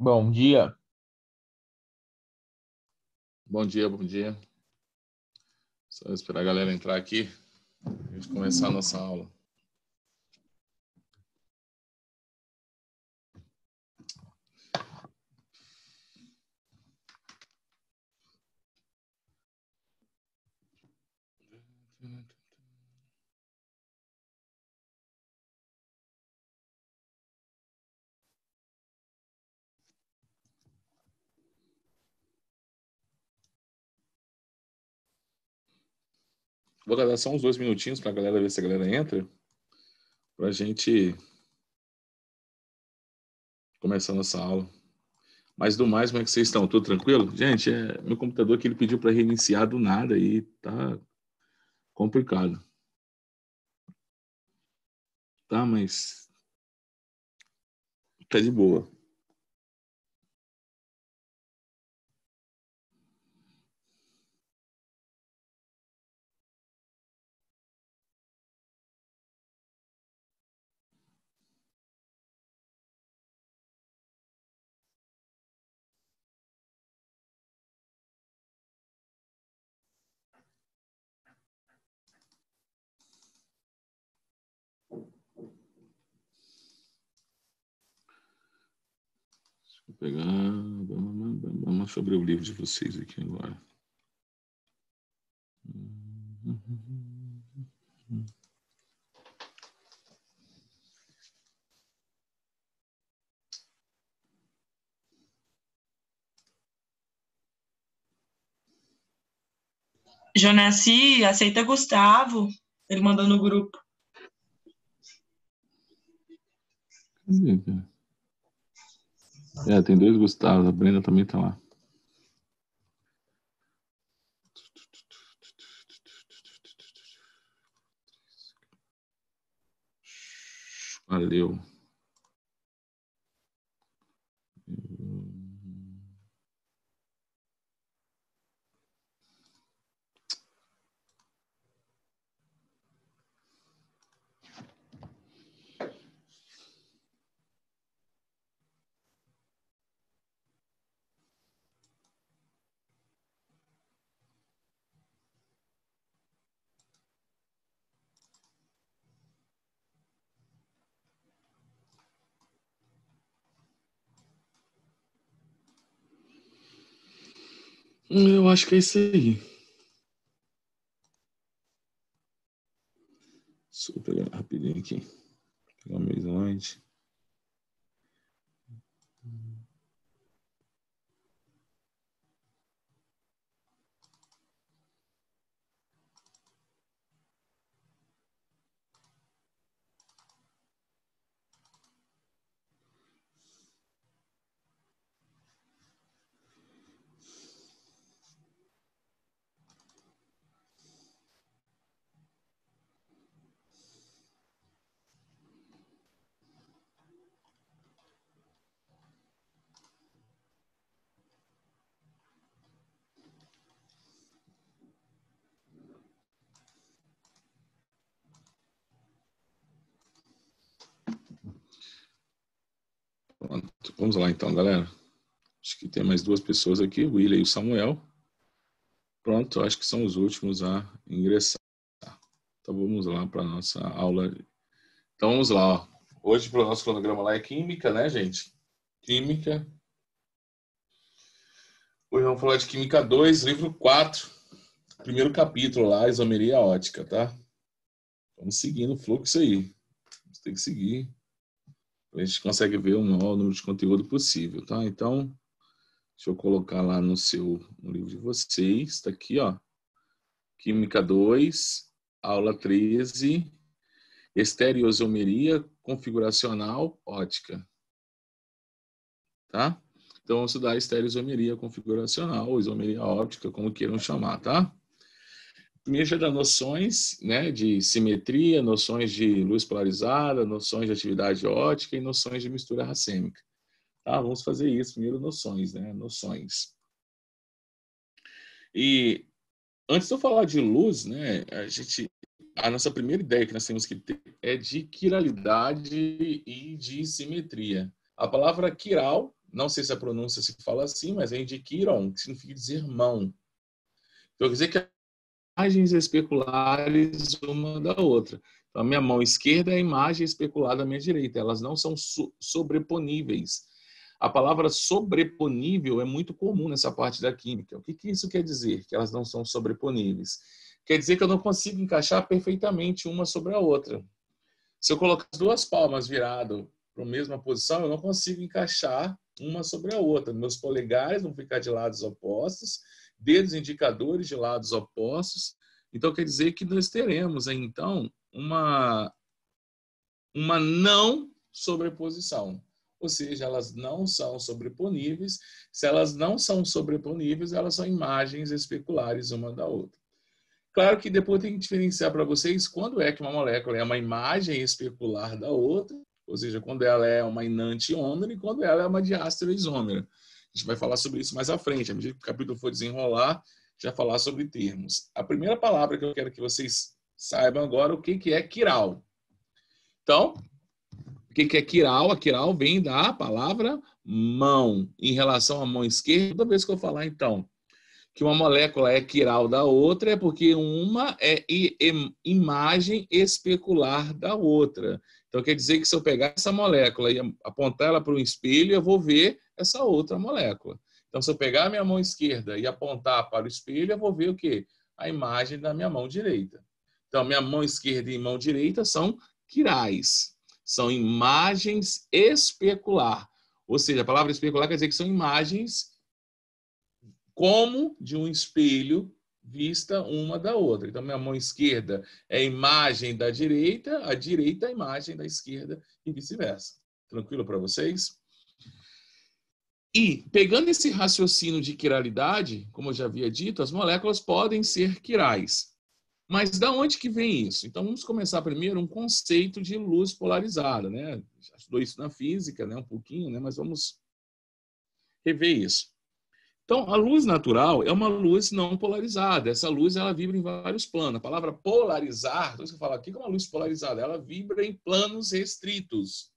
Bom dia. Bom dia, bom dia. Só esperar a galera entrar aqui para a gente começar a nossa aula. Vou dar só uns 2 minutinhos para a galera ver se a galera entra, para a gente começar a nossa aula. Mas do mais, como é que vocês estão? Tudo tranquilo? Gente, meu computador que ele pediu para reiniciar do nada e tá complicado. Tá, mas tá de boa. Vou pegar. Vamos abrir o livro de vocês aqui agora. Jonassi, aceita Gustavo. Ele mandou no grupo. Tem 2 Gustavos, a Brenda também tá lá. Valeu. Eu acho que é isso aí. Deixa eu pegar rapidinho aqui. Pegar o meu slide. Pronto. Vamos lá então, galera. Acho que tem mais 2 pessoas aqui, o William e o Samuel. Pronto, acho que são os últimos a ingressar. Então vamos lá para a nossa aula. Então vamos lá. Ó. Hoje para o nosso cronograma lá é Química, né, gente? Química. Hoje vamos falar de Química 2, livro 4. Primeiro capítulo lá, isomeria ótica, tá? Vamos seguindo o fluxo aí. Você tem que seguir. A gente consegue ver o maior número de conteúdo possível, tá? Então, deixa eu colocar lá no livro de vocês. Está aqui, ó. Química 2, aula 13, estereoisomeria configuracional ótica. Tá? Então, vamos estudar estereoisomeria configuracional ou isomeria óptica, como queiram chamar, tá? Primeiro já dá noções, né, de simetria, noções de luz polarizada, noções de atividade óptica e noções de mistura racêmica. Tá? Vamos fazer isso. Primeiro, noções, né? Noções. E antes de eu falar de luz, né, a nossa primeira ideia que nós temos que ter é de quiralidade e de simetria. A palavra quiral, não sei se a pronúncia se fala assim, mas vem de chiron, que significa dizer mão. Então, quer dizer que imagens especulares uma da outra. Então, a minha mão esquerda é a imagem especular da minha direita. Elas não são sobreponíveis. A palavra sobreponível é muito comum nessa parte da química. O que isso quer dizer? Que elas não são sobreponíveis. Quer dizer que eu não consigo encaixar perfeitamente uma sobre a outra. Se eu colocar as duas palmas viradas para a mesma posição, eu não consigo encaixar uma sobre a outra. Meus polegares vão ficar de lados opostos, dedos indicadores de lados opostos. Então, quer dizer que nós teremos, então, uma não sobreposição. Ou seja, elas não são sobreponíveis. Se elas não são sobreponíveis, elas são imagens especulares uma da outra. Claro que depois tem que diferenciar para vocês quando é que uma molécula é uma imagem especular da outra, ou seja, quando ela é uma enantiômera e quando ela é uma diástereoisômera. A gente vai falar sobre isso mais à frente. À medida que o capítulo for desenrolar, já falar sobre termos. A primeira palavra que eu quero que vocês saibam agora é o que é quiral. Então, o que é quiral? A quiral vem da palavra mão. Em relação à mão esquerda, toda vez que eu falar, então, que uma molécula é quiral da outra, é porque uma é imagem especular da outra. Então, quer dizer que se eu pegar essa molécula e apontar ela para um espelho, eu vou ver essa outra molécula. Então, se eu pegar a minha mão esquerda e apontar para o espelho, eu vou ver o quê? A imagem da minha mão direita. Então, minha mão esquerda e mão direita são quirais. São imagens especular. Ou seja, a palavra especular quer dizer que são imagens como de um espelho vista uma da outra. Então, minha mão esquerda é a imagem da direita, a direita é a imagem da esquerda e vice-versa. Tranquilo para vocês? E, pegando esse raciocínio de quiralidade, como eu já havia dito, as moléculas podem ser quirais. Mas da onde que vem isso? Então, vamos começar primeiro um conceito de luz polarizada, né? Já estudou isso na física, né? Um pouquinho, né? Mas vamos rever isso. Então, a luz natural é uma luz não polarizada. Essa luz, ela vibra em vários planos. A palavra polarizar, então você fala, o que é uma luz polarizada? Ela vibra em planos restritos.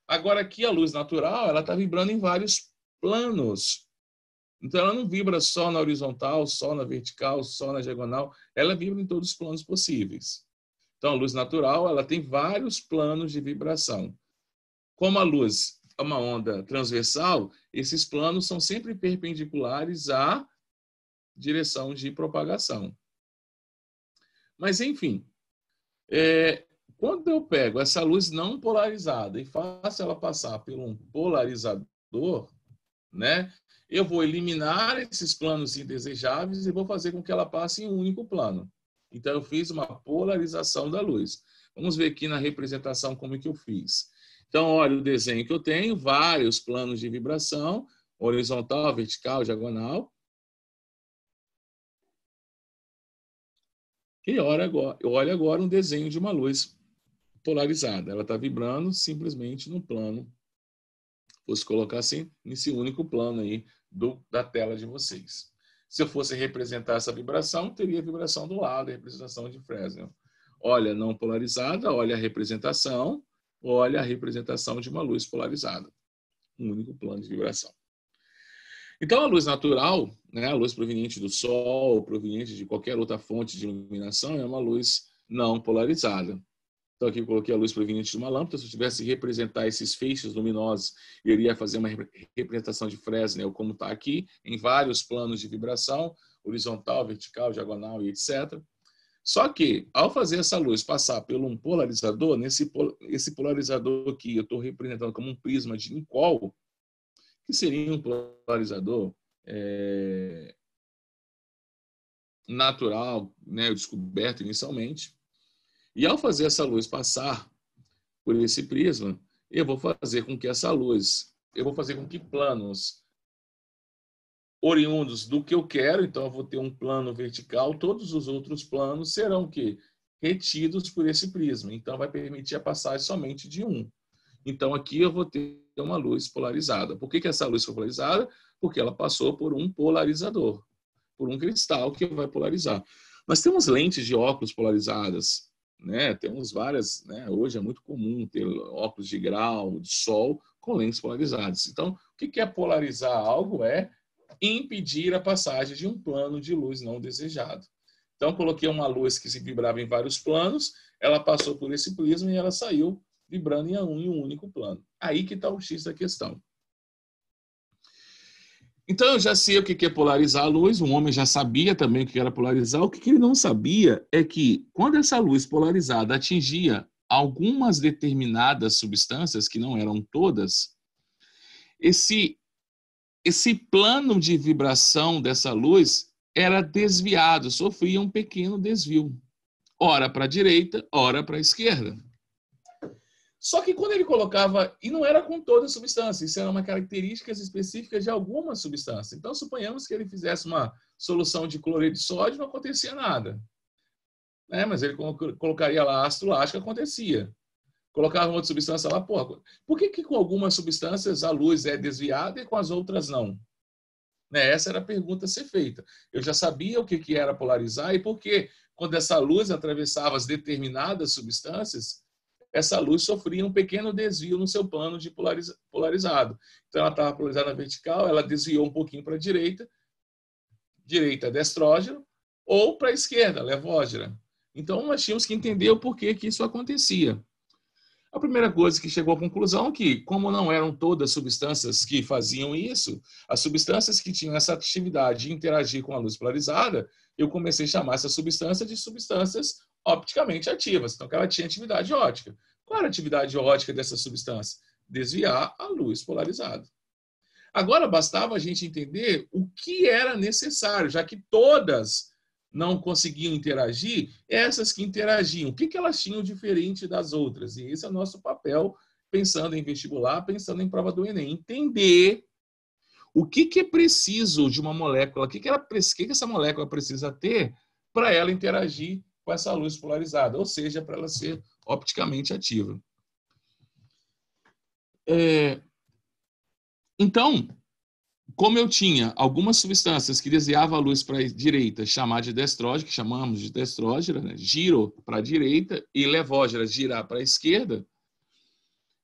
Agora, aqui a luz natural, ela está vibrando em vários planos. Então, ela não vibra só na horizontal, só na vertical, só na diagonal. Ela vibra em todos os planos possíveis. Então, a luz natural, ela tem vários planos de vibração. Como a luz é uma onda transversal, esses planos são sempre perpendiculares à direção de propagação. Mas, enfim, quando eu pego essa luz não polarizada e faço ela passar por um polarizador, né, eu vou eliminar esses planos indesejáveis e vou fazer com que ela passe em um único plano. Então, eu fiz uma polarização da luz. Vamos ver aqui na representação como é que eu fiz. Então, olha o desenho que eu tenho, vários planos de vibração, horizontal, vertical, diagonal. E olha agora um desenho de uma luz polarizada. Ela está vibrando simplesmente no plano, vou colocar assim, nesse único plano aí da tela de vocês. Se eu fosse representar essa vibração, teria a vibração do lado, a representação de Fresnel. Olha não polarizada, olha a representação, olha a representação de uma luz polarizada. Um único plano de vibração. Então, a luz natural, né, a luz proveniente do Sol, proveniente de qualquer outra fonte de iluminação, é uma luz não polarizada. Então, aqui eu coloquei a luz proveniente de uma lâmpada. Se eu tivesse que representar esses feixes luminosos, eu iria fazer uma representação de Fresnel, como está aqui, em vários planos de vibração, horizontal, vertical, diagonal e etc. Só que, ao fazer essa luz passar por um polarizador, esse polarizador aqui eu estou representando como um prisma de Nicol, que seria um polarizador natural, né, descoberto inicialmente. E ao fazer essa luz passar por esse prisma, eu vou fazer com que essa luz, eu vou fazer com que planos oriundos do que eu quero, então eu vou ter um plano vertical, todos os outros planos serão o quê? Retidos por esse prisma. Então vai permitir a passagem somente de um. Então aqui eu vou ter uma luz polarizada. Por que essa luz foi polarizada? Porque ela passou por um polarizador, por um cristal que vai polarizar. Nós temos lentes de óculos polarizadas, né? Temos várias, né? Hoje é muito comum ter óculos de grau, de sol, com lentes polarizadas. Então, o que é polarizar algo? É impedir a passagem de um plano de luz não desejado. Então, coloquei uma luz que se vibrava em vários planos, ela passou por esse prisma e ela saiu vibrando em um único plano. Aí que está o X da questão. Então, eu já sei o que é polarizar a luz, o homem já sabia também o que era polarizar. O que ele não sabia é que, quando essa luz polarizada atingia algumas determinadas substâncias, que não eram todas, esse plano de vibração dessa luz era desviado, sofria um pequeno desvio. Ora para a direita, ora para a esquerda. Só que quando ele colocava, e não era com toda a substância, isso era uma características específicas de alguma substância. Então, suponhamos que ele fizesse uma solução de cloreto de sódio, não acontecia nada. Mas ele colocaria lá ácido lático, acontecia. Colocava uma outra substância lá, porra. Por que com algumas substâncias a luz é desviada e com as outras não? Essa era a pergunta a ser feita. Eu já sabia o que era polarizar e por que, quando essa luz atravessava as determinadas substâncias, essa luz sofria um pequeno desvio no seu plano de polarizado. Então, ela estava polarizada na vertical, ela desviou um pouquinho para a direita destrógeno, ou para a esquerda, levógena. Então, nós tínhamos que entender o porquê que isso acontecia. A primeira coisa que chegou à conclusão é que, como não eram todas substâncias que faziam isso, as substâncias que tinham essa atividade de interagir com a luz polarizada, eu comecei a chamar essa substância de substâncias opticamente ativas. Então, ela tinha atividade óptica. Qual era a atividade óptica dessa substância? Desviar a luz polarizada. Agora, bastava a gente entender o que era necessário, já que todas não conseguiam interagir, essas que interagiam, o que elas tinham diferente das outras? E esse é o nosso papel, pensando em vestibular, pensando em prova do Enem. Entender o que é preciso de uma molécula, o que essa molécula precisa ter para ela interagir com essa luz polarizada, ou seja, para ela ser opticamente ativa. Então, como eu tinha algumas substâncias que desviavam a luz para a direita, chamar de destrógeno, que chamamos de destrógena, giro para a direita, e levógena, girar para a esquerda,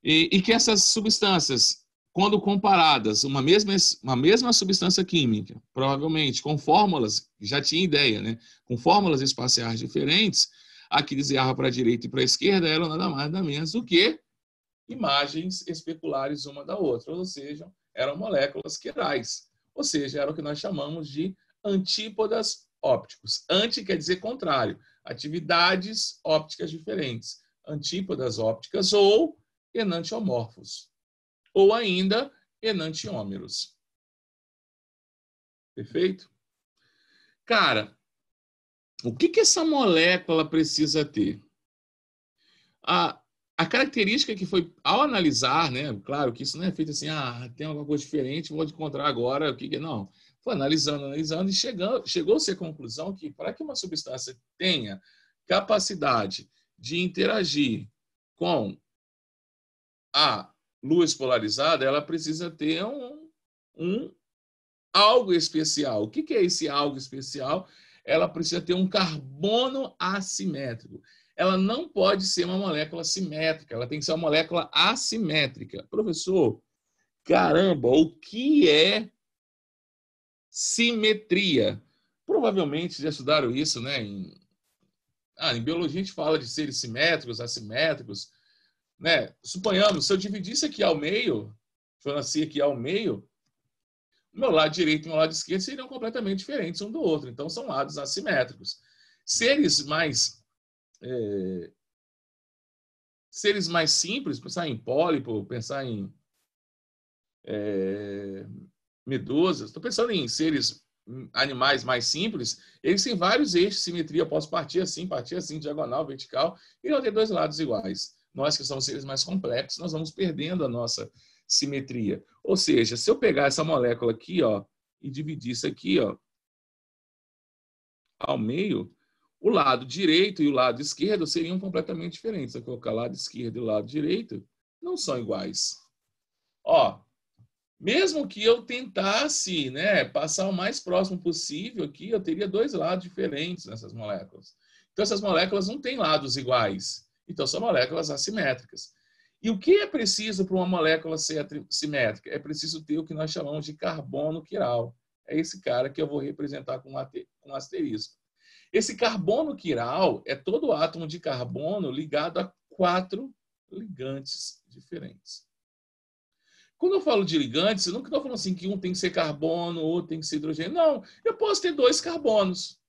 e que essas substâncias, quando comparadas, uma mesma substância química, provavelmente com fórmulas, já tinha ideia, com fórmulas espaciais diferentes, a que desviava para a direita e para a esquerda eram nada mais nada menos do que imagens especulares uma da outra, ou seja, eram moléculas quirais, ou seja, era o que nós chamamos de antípodas ópticos. Anti quer dizer contrário, atividades ópticas diferentes, antípodas ópticas ou enantiomorfos, ou ainda enantiômeros. Perfeito? Cara, o que essa molécula precisa ter? A característica que foi, ao analisar, claro que isso não é feito assim, tem alguma coisa diferente, vou encontrar agora o que não. Foi analisando, e chegou-se à conclusão que, para que uma substância tenha capacidade de interagir com a luz polarizada, ela precisa ter algo especial. O que é esse algo especial? Ela precisa ter um carbono assimétrico. Ela não pode ser uma molécula simétrica, ela tem que ser uma molécula assimétrica. Professor, caramba, o que é simetria? Provavelmente já estudaram isso, em biologia a gente fala de seres simétricos, assimétricos, Suponhamos, se eu dividisse aqui ao meio, se eu nasci aqui ao meio, o meu lado direito e o meu lado esquerdo seriam completamente diferentes um do outro. Então, são lados assimétricos. Seres mais simples, pensar em pólipo, pensar em medusas, estou pensando em animais mais simples, eles têm vários eixos de simetria. Eu posso partir assim, diagonal, vertical, e não ter dois lados iguais. Nós que somos seres mais complexos, nós vamos perdendo a nossa simetria. Ou seja, se eu pegar essa molécula aqui, e dividir isso aqui, ao meio, o lado direito e o lado esquerdo seriam completamente diferentes. Se eu colocar lado esquerdo e o lado direito, não são iguais. Mesmo que eu tentasse, passar o mais próximo possível aqui, eu teria dois lados diferentes nessas moléculas. Então, essas moléculas não têm lados iguais. Então, são moléculas assimétricas. E o que é preciso para uma molécula ser simétrica? É preciso ter o que nós chamamos de carbono quiral. É esse cara que eu vou representar com um asterisco. Esse carbono quiral é todo átomo de carbono ligado a 4 ligantes diferentes. Quando eu falo de ligantes, eu não estou falando assim que um tem que ser carbono, outro tem que ser hidrogênio. Não, eu posso ter 2 carbonos.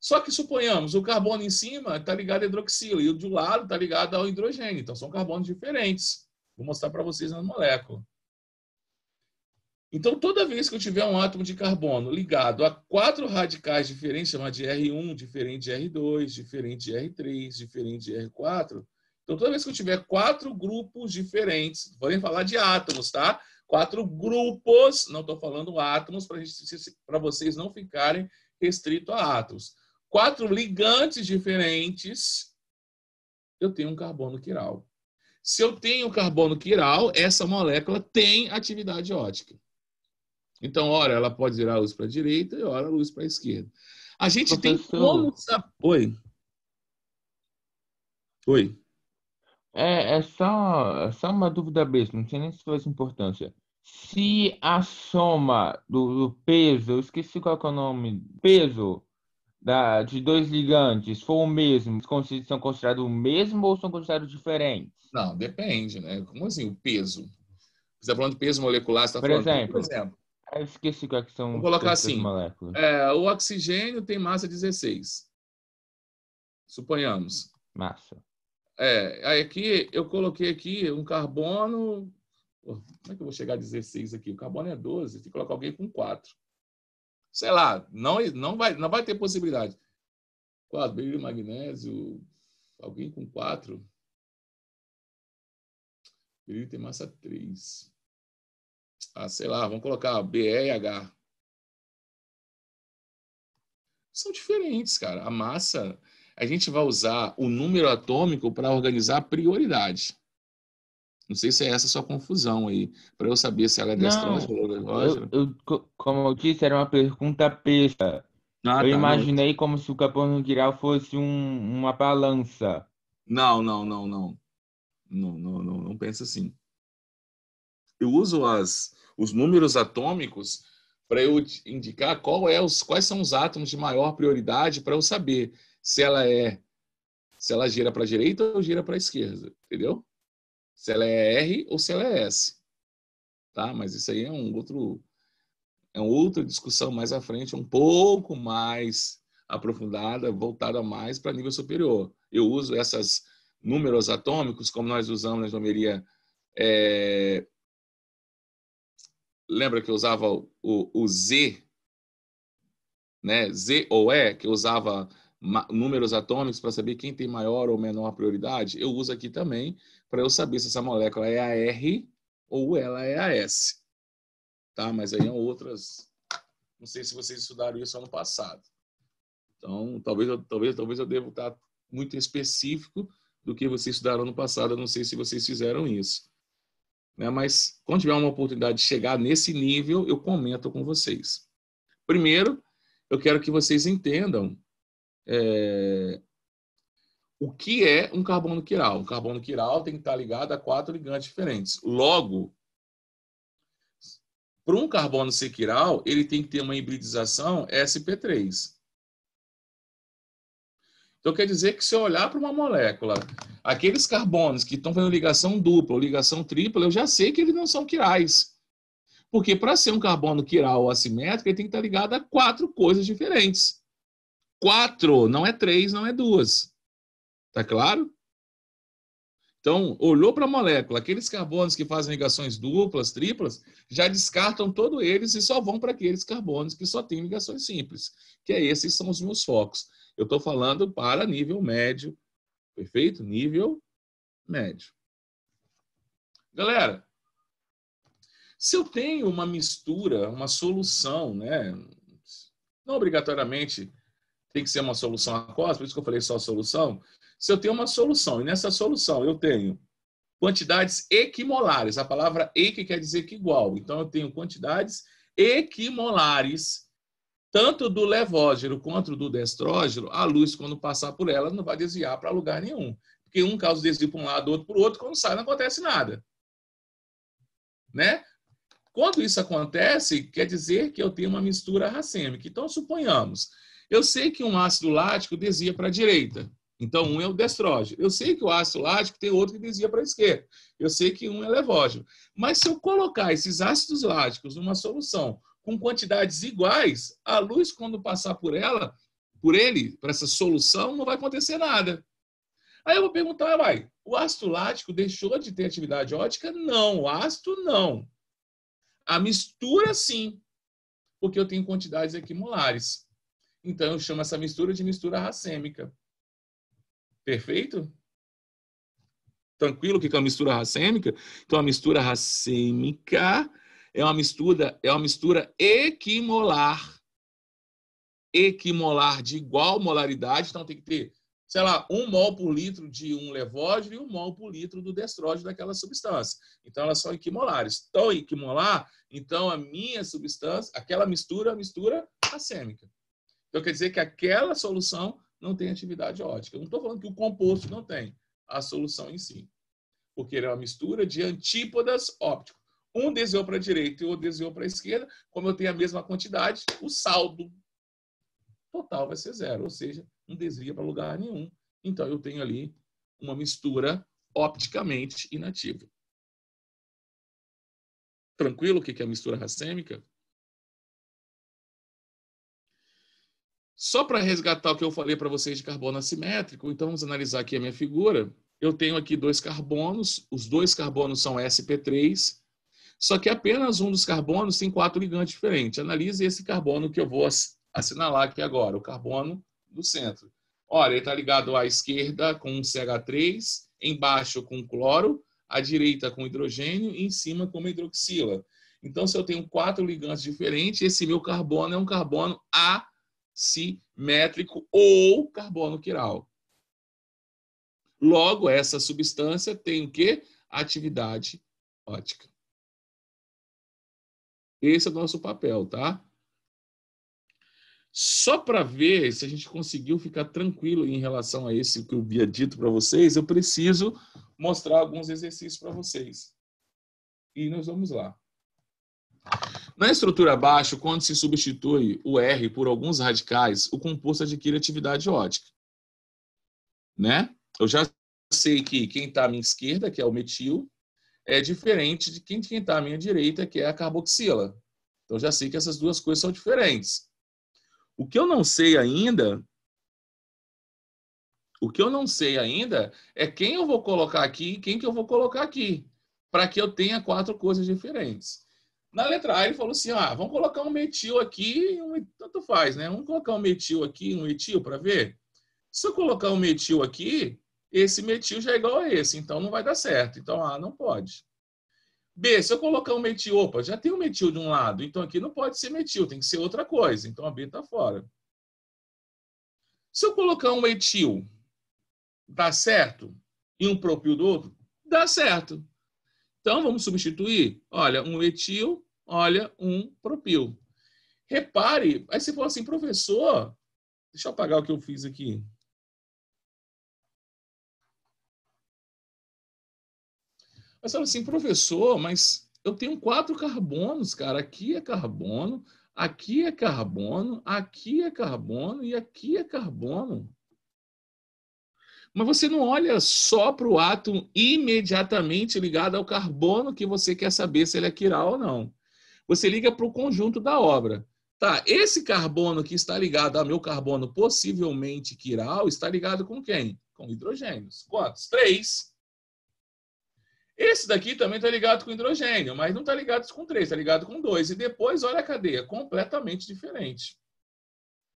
Só que suponhamos, o carbono em cima está ligado a hidroxilo e o de lado está ligado ao hidrogênio. Então, são carbonos diferentes. Vou mostrar para vocês na molécula. Então, toda vez que eu tiver um átomo de carbono ligado a 4 radicais diferentes, chamado de R1, diferente de R2, diferente de R3, diferente de R4. Então, toda vez que eu tiver 4 grupos diferentes, podem falar de átomos, tá? 4 grupos, não estou falando átomos, para vocês não ficarem restritos a átomos. 4 ligantes diferentes, eu tenho um carbono quiral. Se eu tenho carbono quiral, essa molécula tem atividade ótica. Então, ora, ela pode virar a luz para a direita e ora a luz para a esquerda. A gente tem como saber... Oi. Oi. É só uma dúvida besta, não sei nem se faz importância. Se a soma do peso, eu esqueci qual que é o nome, peso de 2 ligantes for o mesmo, são considerados o mesmo ou são considerados diferentes? Não, depende, né? Como assim, o peso? Você está falando de peso molecular, você está Por falando... exemplo, eu esqueci qual que são vou colocar essas assim, moléculas. o oxigênio tem massa 16. Suponhamos. Massa. Aí aqui, eu coloquei aqui um carbono... Como é que eu vou chegar a 16 aqui? O carbono é 12, tem que colocar alguém com 4. Sei lá, não vai ter possibilidade. 4, berílio, magnésio, alguém com 4. Berílio tem massa 3. Sei lá, vamos colocar Be e H. São diferentes, cara. A massa, a gente vai usar o número atômico para organizar a prioridade. Não sei se é essa a sua confusão aí, para eu saber se ela é destrógeno ou hidrógeno. Como eu disse, era uma pergunta besta. Eu imaginei como se o carbono quiral fosse uma balança. Não pensa assim. Eu uso os números atômicos para eu indicar quais são os átomos de maior prioridade para eu saber se ela gira para a direita ou gira para a esquerda, entendeu? Se ela é R ou se ela é S. Tá? Mas isso aí é outra discussão mais à frente, um pouco mais aprofundada, voltada mais para nível superior. Eu uso esses números atômicos, como nós usamos na geometria. Lembra que eu usava o Z, né? Z ou E, que eu usava números atômicos para saber quem tem maior ou menor prioridade? Eu uso aqui também para eu saber se essa molécula é a R ou ela é a S. Tá? Mas aí outras... Não sei se vocês estudaram isso ano passado. Então, talvez eu deva estar muito específico do que vocês estudaram ano passado. Eu não sei se vocês fizeram isso. Né? Mas, quando tiver uma oportunidade de chegar nesse nível, eu comento com vocês. Primeiro, eu quero que vocês entendam o que é um carbono quiral. Um carbono quiral tem que estar ligado a 4 ligantes diferentes. Logo, para um carbono ser quiral, ele tem que ter uma hibridização sp3. Então, quer dizer que se eu olhar para uma molécula, aqueles carbonos que estão fazendo ligação dupla ou ligação tripla, eu já sei que eles não são quirais. Porque para ser um carbono quiral ou assimétrico, ele tem que estar ligado a 4 coisas diferentes. 4, não é 3, não é 2. Tá claro? Então, olhou para a molécula, aqueles carbonos que fazem ligações duplas, triplas, já descartam todos eles e só vão para aqueles carbonos que só têm ligações simples, que esses são os meus focos. Eu estou falando para nível médio, perfeito? Nível médio. Galera, se eu tenho uma mistura, uma solução, né? Não obrigatoriamente tem que ser uma solução aquosa, por isso que eu falei só solução. Se eu tenho uma solução, e nessa solução eu tenho quantidades equimolares, a palavra equi quer dizer que igual, então eu tenho quantidades equimolares, tanto do levógeno quanto do destrógeno, a luz, quando passar por ela, não vai desviar para lugar nenhum, Porque um causa o desvio para um lado, outro para o outro, quando sai não acontece nada. Né? Quando isso acontece, quer dizer que eu tenho uma mistura racêmica. Então, suponhamos, eu sei que um ácido lático desvia para a direita. Então, um é o destrógeno. Eu sei que o ácido lático tem outro que desvia para a esquerda. Eu sei que um é levógeno. Mas se eu colocar esses ácidos láticos numa solução com quantidades iguais, a luz, quando passar por essa solução, não vai acontecer nada. Aí eu vou perguntar, o ácido lático deixou de ter atividade ótica? Não, o ácido não. A mistura, sim, porque eu tenho quantidades equimolares. Então, eu chamo essa mistura de mistura racêmica. Perfeito? Tranquilo o que é uma mistura racêmica? Então, a mistura racêmica é uma mistura equimolar. Equimolar de igual molaridade. Então, tem que ter, sei lá, 1 mol por litro de um levógeno e 1 mol por litro do destrógeno daquela substância. Então, elas são equimolares. Então, equimolar, então a minha substância, aquela mistura é uma mistura racêmica. Então, quer dizer que aquela solução não tem atividade ótica. Eu não estou falando que o composto não tem, a solução em si. Porque ele é uma mistura de antípodas ópticos. Um desviou para a direita e o outro desviou para a esquerda. Como eu tenho a mesma quantidade, o saldo total vai ser 0, ou seja, não desvia para lugar nenhum. Então, eu tenho ali uma mistura opticamente inativa. Tranquilo o que é a mistura racêmica? Só para resgatar o que eu falei para vocês de carbono assimétrico, então vamos analisar aqui a minha figura. Eu tenho aqui 2 carbonos, os 2 carbonos são sp3, só que apenas um dos carbonos tem 4 ligantes diferentes. Analise esse carbono que eu vou assinalar aqui agora, o carbono do centro. Olha, ele está ligado à esquerda com um CH3, embaixo com cloro, à direita com hidrogênio e em cima com uma hidroxila. Então, se eu tenho 4 ligantes diferentes, esse meu carbono é um carbono assimétrico ou carbono quiral. Logo, essa substância tem o quê? Atividade ótica. Esse é o nosso papel, tá? Só para ver se a gente conseguiu ficar tranquilo em relação a esse que eu havia dito para vocês, eu preciso mostrar alguns exercícios para vocês. E nós vamos lá. Na estrutura abaixo, quando se substitui o R por alguns radicais, o composto adquire atividade ótica. Né? Eu já sei que quem está à minha esquerda, que é o metil, é diferente de quem está à minha direita, que é a carboxila. Então, já sei que essas duas coisas são diferentes. O que eu não sei ainda é quem eu vou colocar aqui e quem que eu vou colocar aqui, para que eu tenha 4 coisas diferentes. Na letra A, ele falou assim, vamos colocar um metil aqui, tanto faz, né? Vamos colocar um metil aqui, um etil, para ver. Se eu colocar um metil aqui, esse metil já é igual a esse, então não vai dar certo. Então, A não pode. B, se eu colocar um metil, já tem um metil de um lado, então aqui não pode ser metil, tem que ser outra coisa. Então, a B está fora. Se eu colocar um etil, dá certo? E um propil do outro? Dá certo. Então, vamos substituir. Olha, um etil, olha, um propil. Repare, aí você fala assim, professor, deixa eu apagar o que eu fiz aqui. Mas fala assim, professor, mas eu tenho 4 carbonos, cara. Aqui é carbono, aqui é carbono, aqui é carbono e aqui é carbono. Mas você não olha só para o átomo imediatamente ligado ao carbono que você quer saber se ele é quiral ou não. Você liga para o conjunto da obra. Tá, esse carbono que está ligado ao meu carbono possivelmente quiral está ligado com quem? Com hidrogênios. Quantos? 3. Esse daqui também está ligado com hidrogênio, mas não está ligado com 3, está ligado com 2. E depois, olha a cadeia, completamente diferente.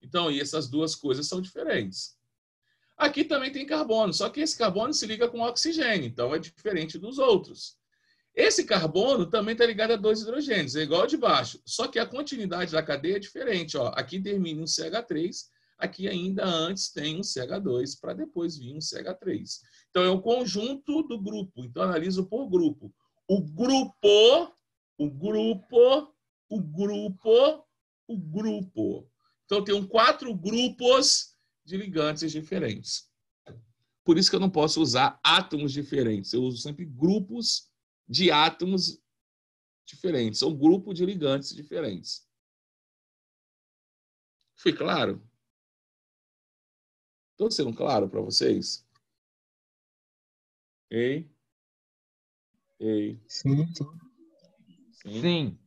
Então, e essas duas coisas são diferentes. Aqui também tem carbono, só que esse carbono se liga com oxigênio, então é diferente dos outros. Esse carbono também está ligado a 2 hidrogênios, é igual de baixo, só que a continuidade da cadeia é diferente. Aqui termina um CH3, aqui ainda antes tem um CH2, para depois vir um CH3. Então, é o conjunto do grupo. Então, analiso por grupo. O grupo. Então, eu tenho 4 grupos de ligantes diferentes. Por isso que eu não posso usar átomos diferentes. Eu uso sempre grupos de átomos diferentes. São grupos de ligantes diferentes. Foi claro? Estou sendo claro para vocês? Ei? Ei? Sim, sim. Sim? Sim.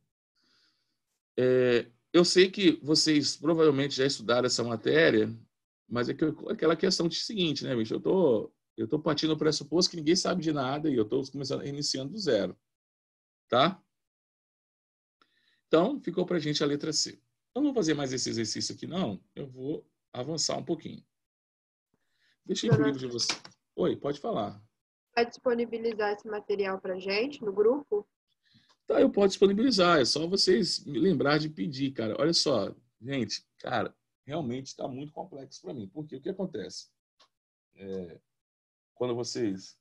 Eu sei que vocês provavelmente já estudaram essa matéria, mas é aquela questão de seguinte, né, bicho? Eu tô partindo do pressuposto que ninguém sabe de nada e eu estou iniciando do zero, tá? Então, ficou para a gente a letra C. Eu não vou fazer mais esse exercício aqui, não. Eu vou avançar um pouquinho. Deixa eu ir pro livro de você. Oi, pode falar. Vai disponibilizar esse material para gente no grupo? Tá, eu posso disponibilizar. É só vocês me lembrar de pedir, cara. Olha só, gente, cara, realmente está muito complexo para mim. Porque o que acontece? Quando vocês...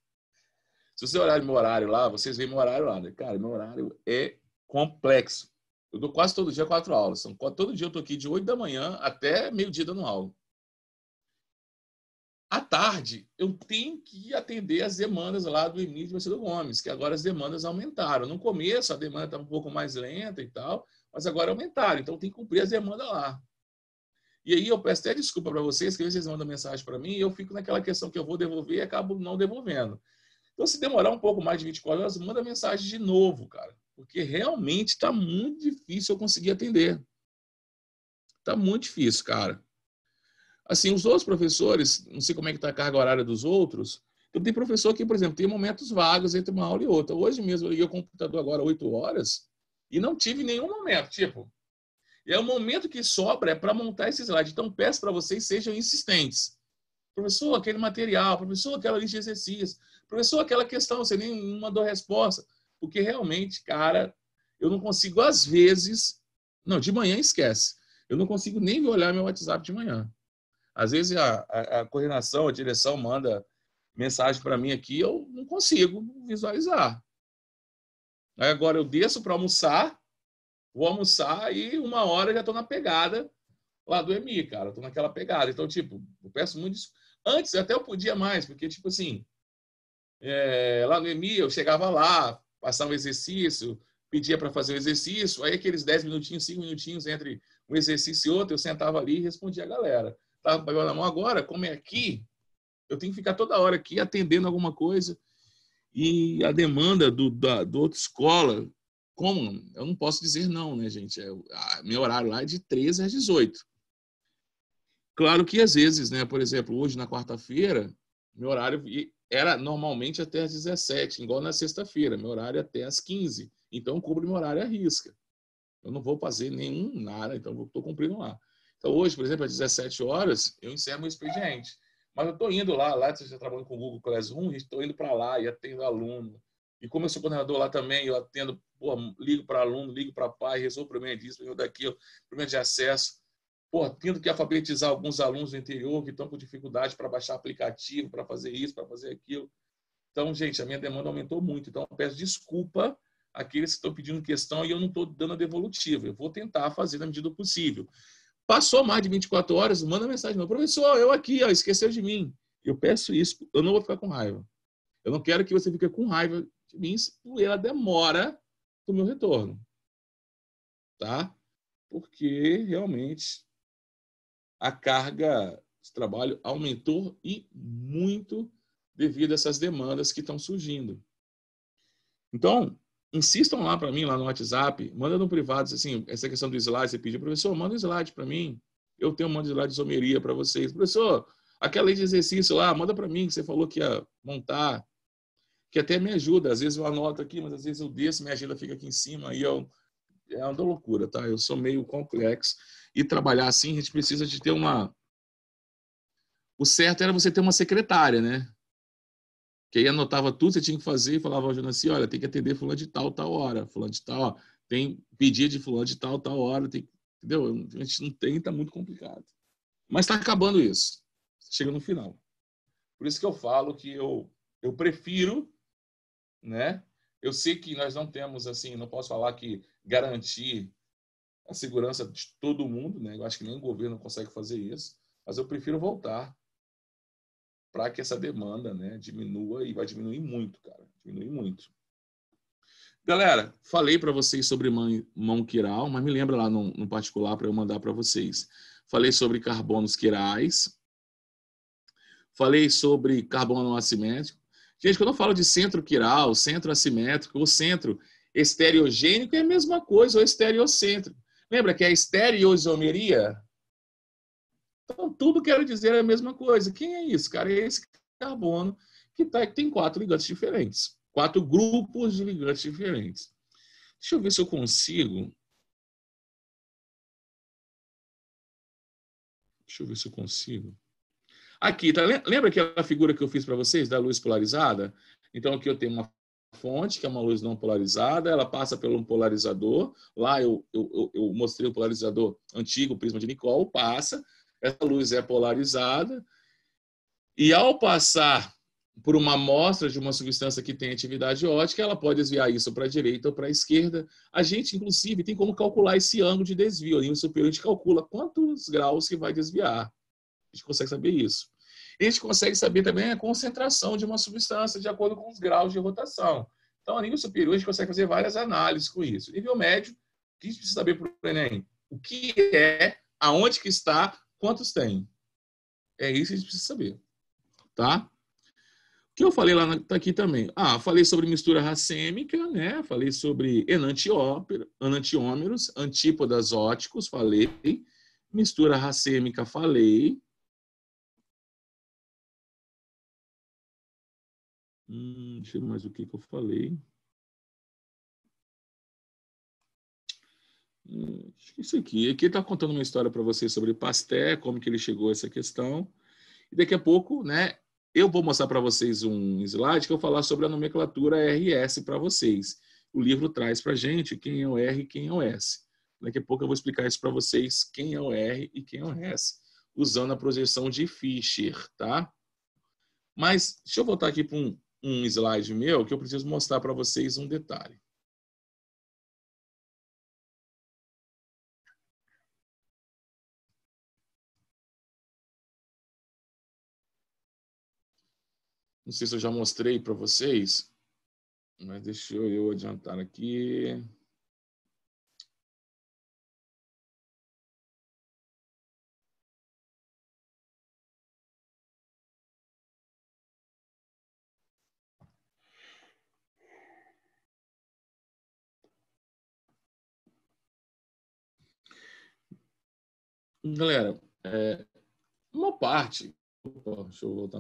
Se você olhar meu horário lá, vocês veem meu horário lá, né? Cara, meu horário é complexo. Eu dou quase todo dia 4 aulas. Todo dia eu tô aqui de 8 da manhã até meio-dia dando aula. À tarde, eu tenho que atender as demandas lá do Emílio Marcelo Gomes, que agora as demandas aumentaram. No começo, a demanda estava um pouco mais lenta e tal, mas agora aumentaram. Então, tem que cumprir as demandas lá. E aí, eu peço até desculpa para vocês, que às vezes vocês mandam mensagem para mim e eu fico naquela questão que eu vou devolver e acabo não devolvendo. Então, se demorar um pouco mais de 24 horas, manda mensagem de novo, cara. Porque realmente está muito difícil eu conseguir atender. Está muito difícil, cara. Assim, os outros professores, não sei como é que está a carga horária dos outros, então tem professor que, por exemplo, tem momentos vagos entre uma aula e outra. Hoje mesmo eu liguei o computador agora 8 horas e não tive nenhum momento, tipo. E é o momento que sobra é para montar esse slide. Então peço para vocês sejam insistentes. Professor, aquele material, professor, aquela lista de exercícios, professor, aquela questão, você nem mandou resposta. Porque realmente, cara, eu não consigo, às vezes... Não, de manhã esquece. Eu não consigo nem olhar meu WhatsApp de manhã. Às vezes a coordenação, a direção manda mensagem para mim aqui, eu não consigo visualizar. Aí agora eu desço para almoçar, vou almoçar e 1 hora já estou na pegada lá do EMI, cara. Estou naquela pegada. Então, tipo, eu peço muito isso. Antes até eu podia mais, porque, tipo assim, lá no EMI eu chegava lá, passava um exercício, pedia para fazer o exercício, aí aqueles 10 minutinhos, 5 minutinhos entre um exercício e outro, eu sentava ali e respondia a galera. Estava pegando na mão agora, como é aqui, eu tenho que ficar toda hora aqui atendendo alguma coisa. E a demanda do outra escola, como? Eu não posso dizer não, né, gente? Meu horário lá é de 13 às 18. Claro que às vezes, né, por exemplo, hoje na quarta-feira, meu horário era normalmente até às 17, igual na sexta-feira, meu horário é até às 15. Então, eu cubro meu horário à risca. Eu não vou fazer nada, então eu estou cumprindo lá. Então, hoje, por exemplo, às 17 horas, eu encerro meu expediente. Mas eu estou indo lá você está trabalhando com o Google Classroom, estou indo para lá e atendo aluno. E como eu sou coordenador lá também, eu atendo, ligo para aluno, ligo para pai, resolvo problema disso, problema daquilo, problema de acesso. Tendo que alfabetizar alguns alunos do interior que estão com dificuldade para baixar aplicativo, para fazer isso, para fazer aquilo. Então, gente, a minha demanda aumentou muito. Então, eu peço desculpa àqueles que estão pedindo questão e eu não estou dando a devolutiva. Eu vou tentar fazer na medida do possível. Passou mais de 24 horas, manda mensagem. Não, professor, eu aqui, esqueceu de mim. Eu peço isso, eu não vou ficar com raiva. Eu não quero que você fique com raiva de mim pela demora do meu retorno. Tá? Porque, realmente, a carga de trabalho aumentou e muito devido a essas demandas que estão surgindo. Então, insistam lá para mim, lá no WhatsApp, manda no privado, assim, essa questão do slide, você pediu, professor, manda um slide para mim, eu tenho um slide de isomeria para vocês. Professor, aquela lei de exercício lá, manda para mim, que você falou que ia montar, que até me ajuda, às vezes eu anoto aqui, mas às vezes eu desço, minha agenda fica aqui em cima, e é uma loucura, tá? Eu sou meio complexo, e trabalhar assim, a gente precisa de ter O certo era você ter uma secretária, né? Que aí anotava tudo, você tinha que fazer e falava ao Jonaci, olha, tem que atender fulano de tal hora, fulano de tal, ó, tem pedido de fulano de tal hora, entendeu? A gente não tem, tá muito complicado. Mas está acabando isso. Chega no final. Por isso que eu falo que eu prefiro, né? Eu sei que nós não temos, assim, não posso falar que garantir a segurança de todo mundo, né? Eu acho que nem o governo consegue fazer isso, mas eu prefiro voltar para que essa demanda, né, diminua, e vai diminuir muito, cara. Diminuir muito. Galera, falei para vocês sobre mão quiral, mas me lembra lá no particular para eu mandar para vocês. Falei sobre carbonos quirais. Falei sobre carbono assimétrico. Gente, quando eu falo de centro quiral, centro assimétrico ou centro estereogênico, é a mesma coisa, ou estereocêntrico. Lembra que é a estereoisomeria? Então, tudo quero dizer é a mesma coisa. Quem é isso, cara? É esse carbono que tem 4 ligantes diferentes. 4 grupos de ligantes diferentes. Deixa eu ver se eu consigo. Deixa eu ver se eu consigo. Aqui, tá? Lembra aquela figura que eu fiz para vocês da luz polarizada? Então, aqui eu tenho uma fonte, que é uma luz não polarizada, ela passa pelo polarizador. Lá eu mostrei o polarizador antigo, o prisma de Nicol, passa. Essa luz é polarizada. E ao passar por uma amostra de uma substância que tem atividade óptica, ela pode desviar isso para a direita ou para a esquerda. A gente, inclusive, tem como calcular esse ângulo de desvio. Ali no superior, a gente calcula quantos graus que vai desviar. A gente consegue saber isso. E a gente consegue saber também a concentração de uma substância de acordo com os graus de rotação. Então, a nível superior, a gente consegue fazer várias análises com isso. Nível médio, o que a gente precisa saber para o Enem? O que é, aonde que está, quantos tem. É isso que a gente precisa saber. Tá? O que eu falei lá, tá aqui também. Falei sobre mistura racêmica, né? Falei sobre enantiômeros, antípodas óticos, falei. Mistura racêmica, falei. Deixa eu ver mais o que eu falei. Isso aqui. Aqui está contando uma história para vocês sobre Pasteur, como que ele chegou a essa questão. E daqui a pouco, né, eu vou mostrar para vocês um slide que eu vou falar sobre a nomenclatura RS para vocês. O livro traz para a gente quem é o R e quem é o S. Daqui a pouco eu vou explicar isso para vocês, quem é o R e quem é o S, usando a projeção de Fischer, tá? Mas deixa eu voltar aqui para um slide meu que eu preciso mostrar para vocês um detalhe. Não sei se eu já mostrei para vocês, mas deixa eu adiantar aqui. Galera, uma parte, deixa eu voltar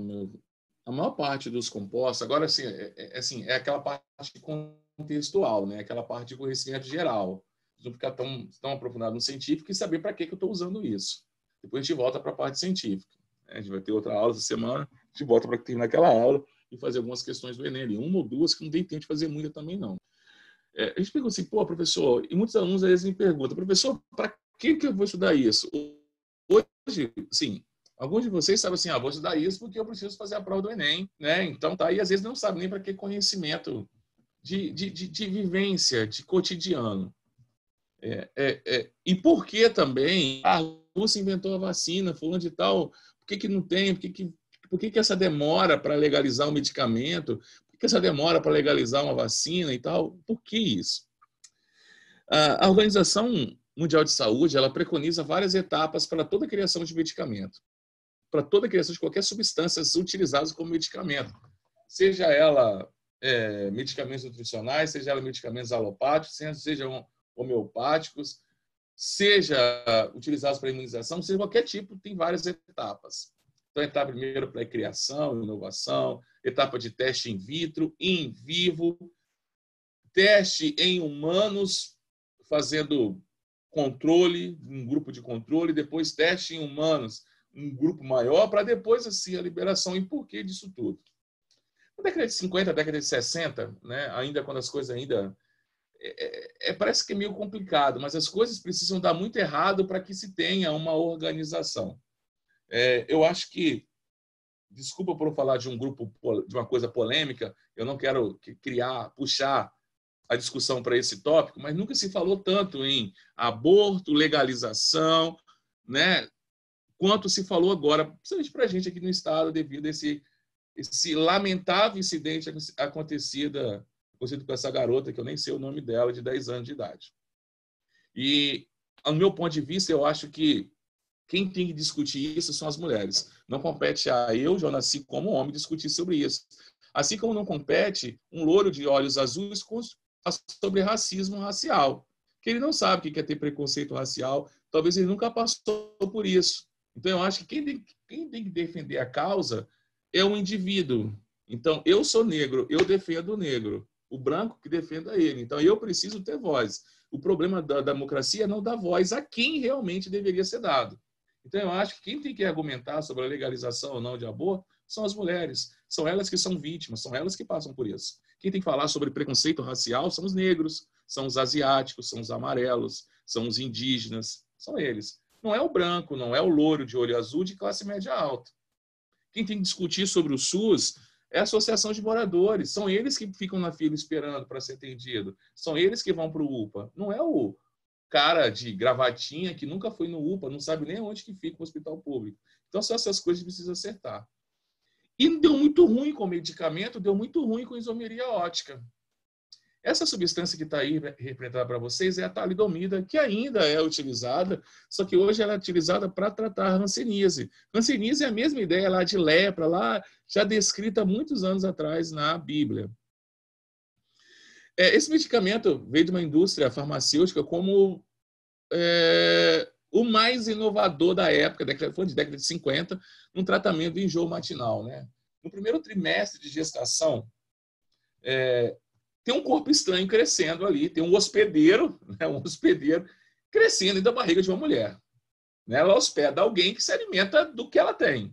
a maior parte dos compostos, agora assim, é aquela parte contextual, né? Aquela parte de conhecimento geral. Não ficar tão aprofundado no científico e saber para que eu estou usando isso. Depois a gente volta para a parte científica. A gente vai ter outra aula essa semana, a gente volta para terminar aquela aula e fazer algumas questões do Enem, uma ou duas, que não tem tempo de fazer muita também, não. A gente pergunta assim, professor, e muitos alunos às vezes me perguntam, professor, para que eu vou estudar isso? Hoje, sim, alguns de vocês sabem assim, vou estudar isso porque eu preciso fazer a prova do Enem, né? Então, tá aí, às vezes não sabe nem para que conhecimento de vivência, de cotidiano. E por que também a Rússia inventou a vacina, fulano de tal, por que não tem, por que essa demora para legalizar um medicamento, por que essa demora para legalizar uma vacina e tal, por que isso? A Organização Mundial de Saúde, ela preconiza várias etapas para toda a criação de medicamento, para toda a criação de qualquer substância utilizada como medicamento, seja ela medicamentos nutricionais, seja ela medicamentos alopáticos, seja homeopáticos, seja utilizados para imunização, seja qualquer tipo, tem várias etapas. Então, etapa primeiro para criação, inovação, etapa de teste in vitro, in vivo, teste em humanos, fazendo controle, um grupo de controle, depois teste em humanos, um grupo maior, para depois assim, a liberação. E por que disso tudo? Na década de 50, década de 60, né, ainda quando as coisas ainda... parece que é meio complicado, mas as coisas precisam dar muito errado para que se tenha uma organização. Eu acho que, desculpa por falar de um grupo, de uma coisa polêmica, eu não quero puxar a discussão para esse tópico, mas nunca se falou tanto em aborto, legalização, né? quanto se falou agora, principalmente para a gente aqui no estado, devido a esse lamentável incidente acontecido com essa garota, que eu nem sei o nome dela, de 10 anos de idade. E, ao meu ponto de vista, eu acho que quem tem que discutir isso são as mulheres. Não compete a eu, Jonaci, como homem, discutir sobre isso. Assim como não compete um louro de olhos azuis sobre racismo racial. Que ele não sabe o que é ter preconceito racial, talvez ele nunca passou por isso. Então, eu acho que quem tem que defender a causa é um indivíduo. Então, eu sou negro, eu defendo o negro. O branco que defenda ele. Então, eu preciso ter voz. O problema da democracia é não dar voz a quem realmente deveria ser dado. Então, eu acho que quem tem que argumentar sobre a legalização ou não de aborto são as mulheres. São elas que são vítimas, são elas que passam por isso. Quem tem que falar sobre preconceito racial são os negros, são os asiáticos, são os amarelos, são os indígenas, são eles. Não é o branco, não é o louro de olho azul de classe média alta. Quem tem que discutir sobre o SUS é a associação de moradores. São eles que ficam na fila esperando para ser atendido. São eles que vão para o UPA. Não é o cara de gravatinha que nunca foi no UPA, não sabe nem onde que fica o hospital público. Então, são essas coisas que precisa acertar. E deu muito ruim com o medicamento, deu muito ruim com a isomeria ótica. Essa substância que está aí representada para vocês é a talidomida, que ainda é utilizada, só que hoje ela é utilizada para tratar a hanseníase. Hanseníase é a mesma ideia lá de lepra, lá já descrita há muitos anos atrás na Bíblia. Esse medicamento veio de uma indústria farmacêutica como o mais inovador da época, foi de década de 50, no tratamento do enjoo matinal, né? No primeiro trimestre de gestação, tem um corpo estranho crescendo ali, tem um hospedeiro, né, crescendo dentro da barriga de uma mulher. Né? Ela hospeda alguém que se alimenta do que ela tem.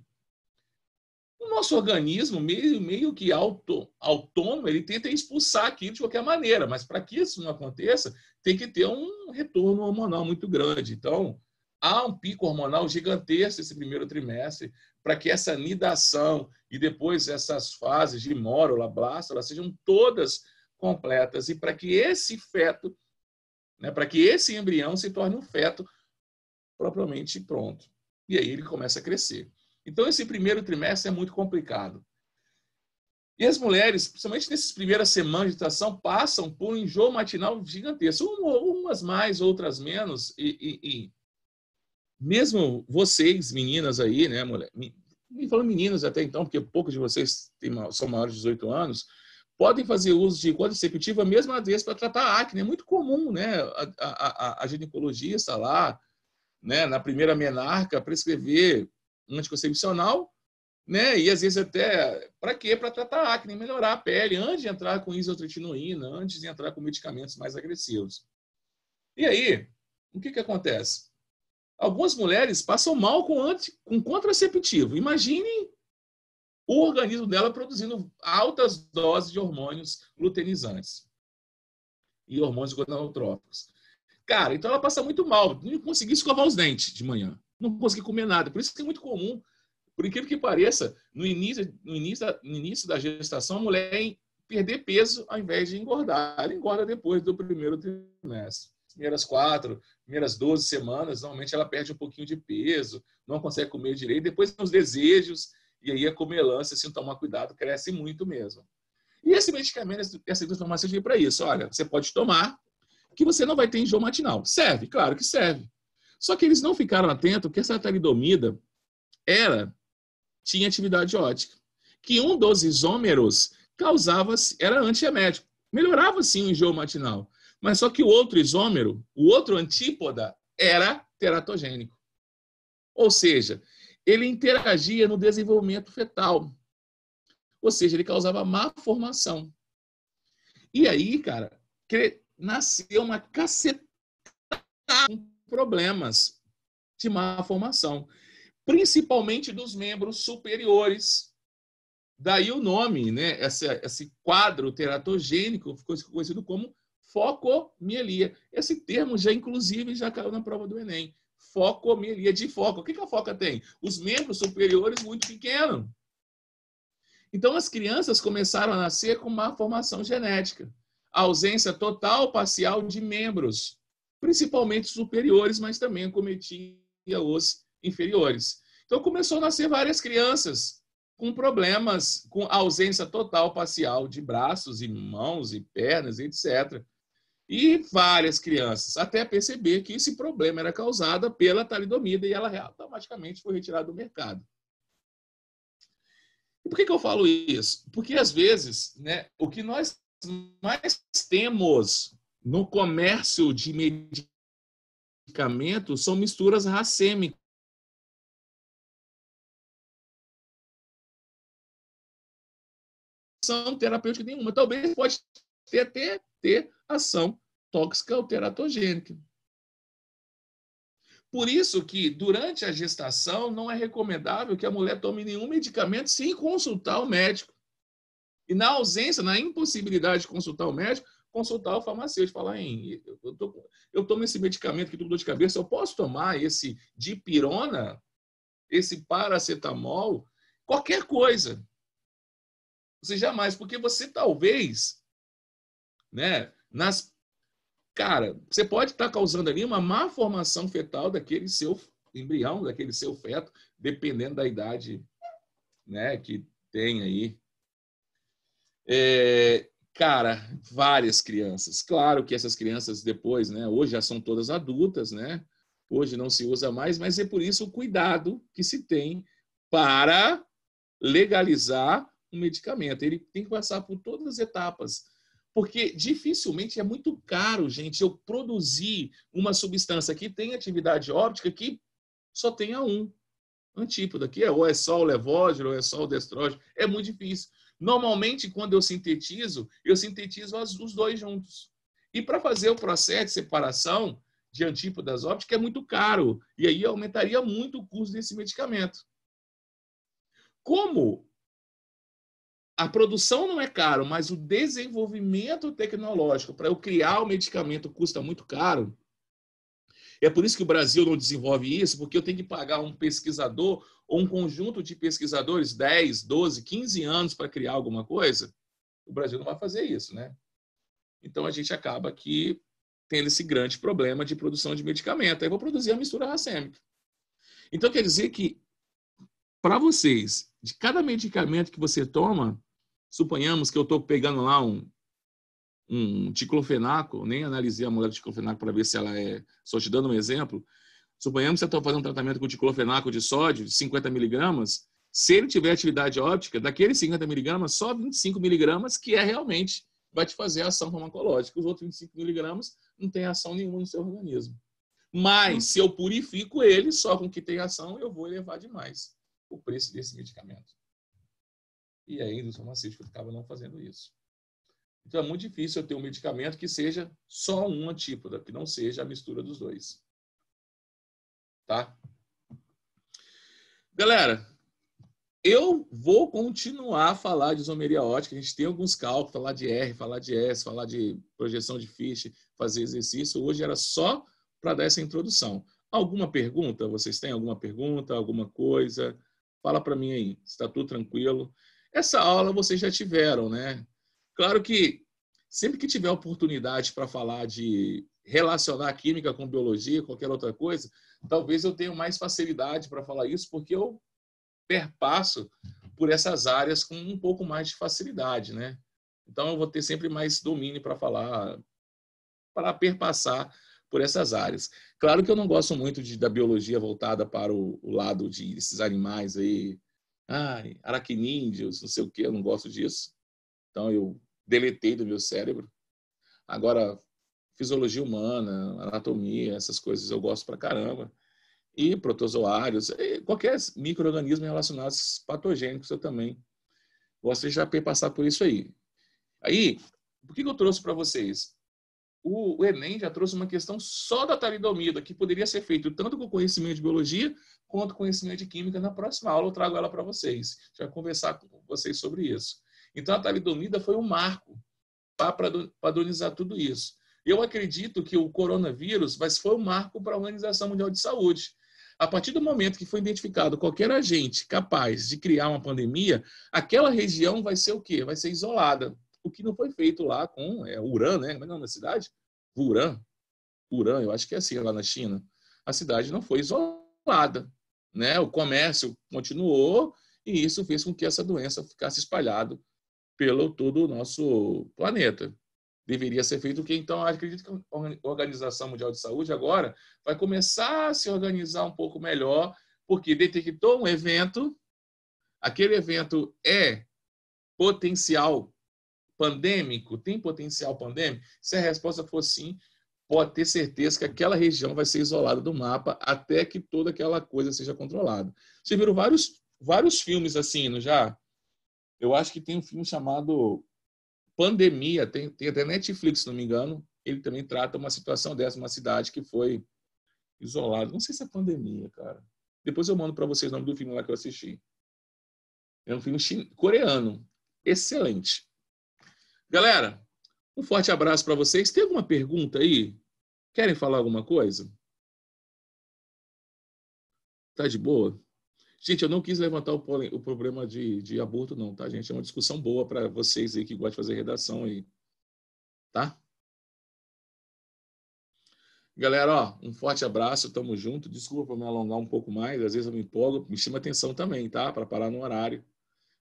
O nosso organismo, meio que autônomo, ele tenta expulsar aquilo de qualquer maneira, mas para que isso não aconteça, tem que ter um retorno hormonal muito grande. Então, há um pico hormonal gigantesco esse primeiro trimestre para que essa nidação e depois essas fases de mórula, blástula, sejam todas completas e para que esse feto, né, para que esse embrião se torne um feto propriamente pronto. E aí ele começa a crescer. Então, esse primeiro trimestre é muito complicado. E as mulheres, principalmente nessas primeiras semanas de gestação, passam por um enjoo matinal gigantesco. Umas mais, outras menos. E mesmo vocês, meninas aí, né, mulher? Me falando meninas até então, porque poucos de vocês são maiores de 18 anos, podem fazer uso de contraceptivo, mesmo às vezes, para tratar a acne. É muito comum, né? A ginecologista lá, né, na primeira menarca, prescrever um anticoncepcional, né? E às vezes até para quê? Para tratar a acne, melhorar a pele, antes de entrar com isotretinoína, antes de entrar com medicamentos mais agressivos. E aí, o que acontece? Algumas mulheres passam mal com contraceptivo. Imaginem o organismo dela produzindo altas doses de hormônios luteinizantes e hormônios gonadotróficos. Cara, então ela passa muito mal, não conseguia escovar os dentes de manhã, não conseguia comer nada. Por isso que é muito comum, por incrível que pareça, no início da gestação, a mulher perder peso ao invés de engordar. Ela engorda depois do primeiro trimestre. Primeiras 4, primeiras 12 semanas, normalmente ela perde um pouquinho de peso, não consegue comer direito, depois tem os desejos, e aí a comelância, se não tomar cuidado, cresce muito mesmo. E esse medicamento, essa informação veio para isso. Olha, você pode tomar, que você não vai ter enjoo matinal. Serve? Claro que serve. Só que eles não ficaram atentos que essa talidomida tinha atividade ótica. Que um dos isômeros era antiemético. Melhorava, sim, o enjoo matinal. Mas só que o outro isômero, o outro antípoda, era teratogênico. Ou seja, ele interagia no desenvolvimento fetal. Ou seja, ele causava má formação. E aí, cara, nasceu uma cacetada de problemas de má formação, principalmente dos membros superiores. Daí o nome, né? Esse quadro teratogênico ficou conhecido como focomielia. Esse termo já, inclusive, já caiu na prova do Enem. Focomielia, de foca. O que a foca tem? Os membros superiores muito pequenos. Então, as crianças começaram a nascer com má formação genética. A ausência total, parcial de membros, principalmente superiores, mas também acometia os inferiores. Então começou a nascer várias crianças com problemas, com ausência total parcial de braços e mãos e pernas, etc. E várias crianças, até perceber que esse problema era causado pela talidomida e ela automaticamente foi retirada do mercado. E por que eu falo isso? Porque, às vezes, né, o que nós mais temos no comércio de medicamentos são misturas racêmicas. Ação terapêutica nenhuma. Talvez pode até ter ação tóxica ou teratogênica. Por isso que, durante a gestação, não é recomendável que a mulher tome nenhum medicamento sem consultar o médico. E na ausência, na impossibilidade de consultar o médico, consultar o farmacêutico. Falar, eu tomo esse medicamento que estou com dor de cabeça, eu posso tomar esse dipirona, esse paracetamol, qualquer coisa. Você jamais, porque você talvez, né, cara, você pode estar causando ali uma má formação fetal daquele seu embrião, daquele seu feto, dependendo da idade, né, que tem aí. Cara, várias crianças. Claro que essas crianças depois, né, hoje já são todas adultas, né? Hoje não se usa mais, mas é por isso o cuidado que se tem para legalizar um medicamento. Ele tem que passar por todas as etapas. Porque dificilmente é muito caro, gente, eu produzir uma substância que tem atividade óptica que só tenha um antípoda, que ou é só o levógeno, ou é só o destrógeno. É muito difícil. Normalmente, quando eu sintetizo os dois juntos. E para fazer o processo de separação de antípodas ópticas é muito caro. E aí aumentaria muito o custo desse medicamento. Como a produção não é caro, mas o desenvolvimento tecnológico para eu criar o medicamento custa muito caro. É por isso que o Brasil não desenvolve isso, porque eu tenho que pagar um pesquisador ou um conjunto de pesquisadores 10, 12, 15 anos para criar alguma coisa. O Brasil não vai fazer isso, né? Então a gente acaba aqui tendo esse grande problema de produção de medicamento. Aí eu vou produzir a mistura racêmica. Então quer dizer que para vocês, de cada medicamento que você toma, suponhamos que eu estou pegando lá um diclofenaco, nem analisei a molécula de diclofenaco para ver se ela é... Só te dando um exemplo. Suponhamos que você está fazendo um tratamento com diclofenaco de sódio, de 50 miligramas, se ele tiver atividade óptica, daqueles 50 miligramas, só 25 miligramas que realmente vai te fazer a ação farmacológica. Os outros 25 miligramas não tem ação nenhuma no seu organismo. Mas, se eu purifico ele, só com o que tem ação, eu vou elevar demais o preço desse medicamento. E aí, os farmacêuticos acabam não fazendo isso. Então, é muito difícil eu ter um medicamento que seja só um antípoda, que não seja a mistura dos dois. Tá? Galera, eu vou continuar a falar de isomeria óptica. A gente tem alguns cálculos, falar de R, falar de S, falar de projeção de Fischer, fazer exercício. Hoje era só para dar essa introdução. Alguma pergunta? Vocês têm alguma pergunta, alguma coisa? Fala para mim aí, está tudo tranquilo? Essa aula vocês já tiveram, né? Claro que sempre que tiver oportunidade para falar de relacionar a química com biologia, qualquer outra coisa, talvez eu tenha mais facilidade para falar isso, porque eu perpasso por essas áreas com um pouco mais de facilidade, né? Então eu vou ter sempre mais domínio para falar, para perpassar por essas áreas. Claro que eu não gosto muito da biologia voltada para o lado desses animais aí, aracnídeos, não sei o que, eu não gosto disso. Então eu deletei do meu cérebro. Agora, fisiologia humana, anatomia, essas coisas eu gosto pra caramba. E protozoários, qualquer micro-organismo relacionado aos patogênicos eu também gosto de já passar por isso aí. Aí, por que eu trouxe para vocês? O Enem já trouxe uma questão só da talidomida, que poderia ser feito tanto com conhecimento de biologia quanto conhecimento de química. Na próxima aula eu trago ela para vocês. Já vou conversar com vocês sobre isso. Então a talidomida foi um marco para padronizar tudo isso. Eu acredito que o coronavírus foi um marco para a Organização Mundial de Saúde. A partir do momento que foi identificado qualquer agente capaz de criar uma pandemia, aquela região vai ser o quê? Vai ser isolada. O que não foi feito lá com Wuhan, né? Como é o nome da cidade? Wuhan, eu acho que é assim lá na China. A cidade não foi isolada. né? O comércio continuou e isso fez com que essa doença ficasse espalhada pelo todo o nosso planeta. Deveria ser feito o quê? Então, acredito que a Organização Mundial de Saúde agora vai começar a se organizar um pouco melhor, porque detectou um evento, aquele evento é potencial pandêmico, tem potencial pandêmico? Se a resposta for sim, pode ter certeza que aquela região vai ser isolada do mapa até que toda aquela coisa seja controlada. Vocês viram vários filmes assim, não já? Eu acho que tem um filme chamado Pandemia, tem até Netflix, se não me engano, ele também trata uma situação dessa, uma cidade que foi isolada. Não sei se é pandemia, cara. Depois eu mando para vocês o nome do filme lá que eu assisti. É um filme coreano. Excelente. Galera, um forte abraço para vocês. Tem alguma pergunta aí? Querem falar alguma coisa? Tá de boa? Gente, eu não quis levantar o problema de aborto, não, tá, gente? É uma discussão boa para vocês aí que gostam de fazer redação aí. Tá? Galera, ó, um forte abraço, tamo junto. Desculpa por me alongar um pouco mais, às vezes eu me empolgo, me chama atenção também, tá? Para parar no horário.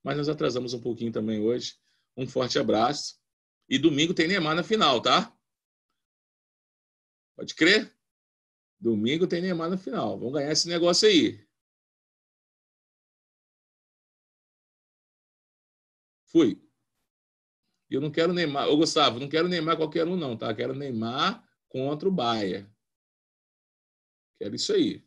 Mas nós atrasamos um pouquinho também hoje. Um forte abraço. E domingo tem Neymar na final, tá? Pode crer? Domingo tem Neymar na final. Vamos ganhar esse negócio aí. Fui. E eu não quero Neymar. Ô, Gustavo, não quero Neymar qualquer um, não, tá? Quero Neymar contra o Bayern. Quero isso aí.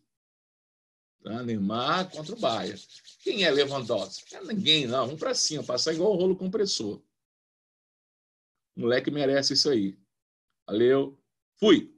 Tá? Neymar contra o Bayern. Quem é Lewandowski? Não é ninguém, não. Um pra cima, passar igual o rolo compressor. O moleque merece isso aí. Valeu. Fui.